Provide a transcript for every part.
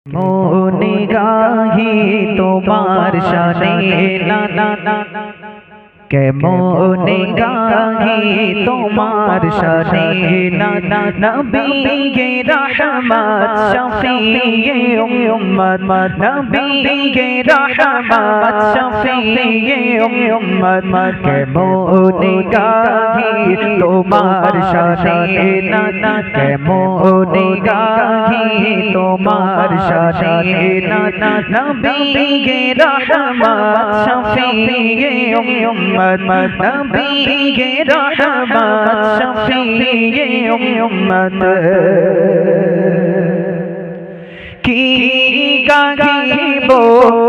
মনে গাহি তোমার শানে না না না কেমনে গাহি তোমার শানে না না নবীয়ে রহমত শফিয়ে উম্মত নবীয়ে রহমত শফিয়ে উম্মত কেমনে গাহি তোমার শানে না না কেমনে গাহি তোমার শানে না না নবীয়ে রহমত শফিয়ে উম্মত নবীয়ে রহমত শফিয়ে উম্মত কি গাহিব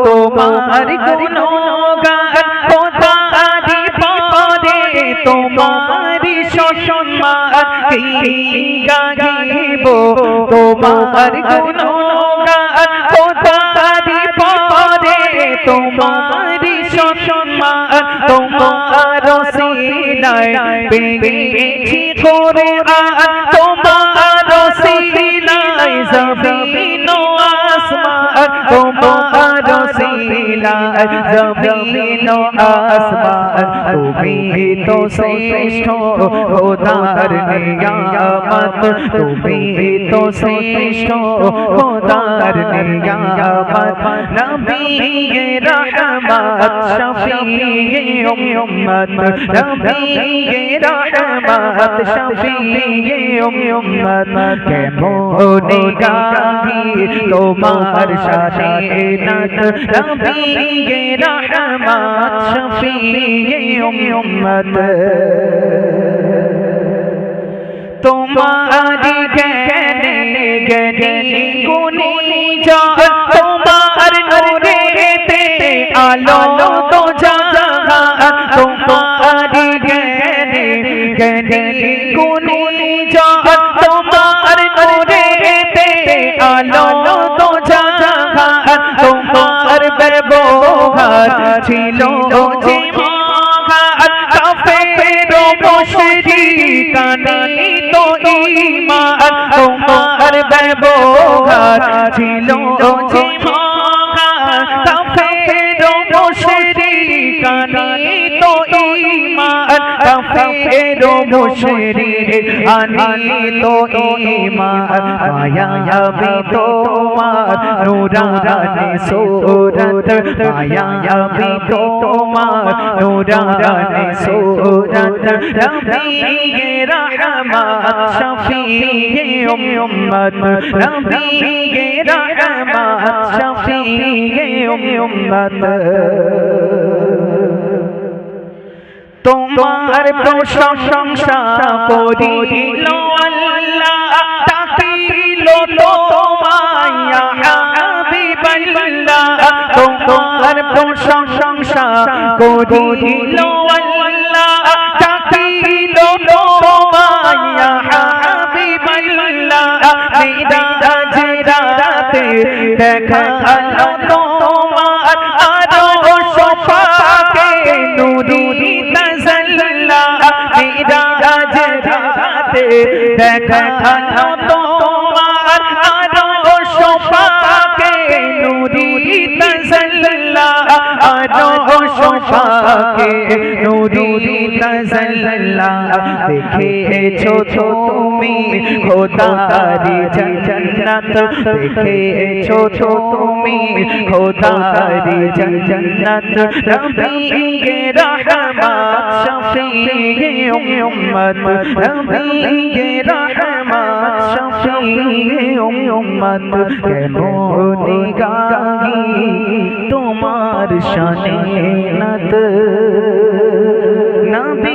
তোমার গুণগান খোদারি পরে তোমার সম্মান কি গাহিব তোমার গুণগান খোদারি পরে তোমার সম্মান তোমার সিনায় পেয়েছি কোরআন তোমার সিনায় জমিন ও আসমান তোমার সিনায় জমিন ও আসমান তুমি তো শ্রেষ্ঠ খোদার নিয়ামত তুমি তো শ্রেষ্ঠ খোদার নিয়ামত নবীয়ে রহমত শফিয়ে উম্মত নবীয়ে রহমত শফিয়ে উম্মত কেমনে গাহি তোমার শানে নাত নবীয়ে রহমত শফিয়ে উম্মত তোমারি জ্ঞানে জ্ঞানী গুণী জান তোমার নূরেতে আলো তো জাহান তোমারি জ্ঞানে জ্ঞানী গুণী জান তোমার নূরেতে আলো তো জাহান তোমার ব্যবহার ছিল যে মহান কাফের মুশরিকানি তো ঈমান তোমার ব্যবহার ছিল যে মহান কাফের মুশরিকানি তো ঈমান কাফের মুশরিকানি তো ঈমান মায়া বি তোমার নূরানি সূরত মায়া বি তোমার নূরানি সূরত নবীয়ে রহমত শফিয়ে উম্মত নবীয়ে রহমত শফিয়ে উম্মত তোমার প্রশংসা করিল আল্লাহ তাকিল তোমায় ইয়া হাবিবাল্লাহ তোমার প্রশংসা করিল আল্লাহ তাকিল তোমায় ইয়া হাবিবাল্লাহ মিরাজ রাতে দেখা তোমার আরশ পাকে নূরি মিরাজ রাতে দেখা তোমার আরশ পাকে নূরি তাজাল্লা আরশ পাকে নূরি তাজাল্লা দেখেছো তুমি খোদারি জান্নাত দেখেছো তুমি খোদারি জান্নাত নবীয়ে রহমত শফিয়ে উম্মত নবীয়ে রহমত শফিয়ে উম্মত কেমনে গাহি তোমার শানে নাত নবী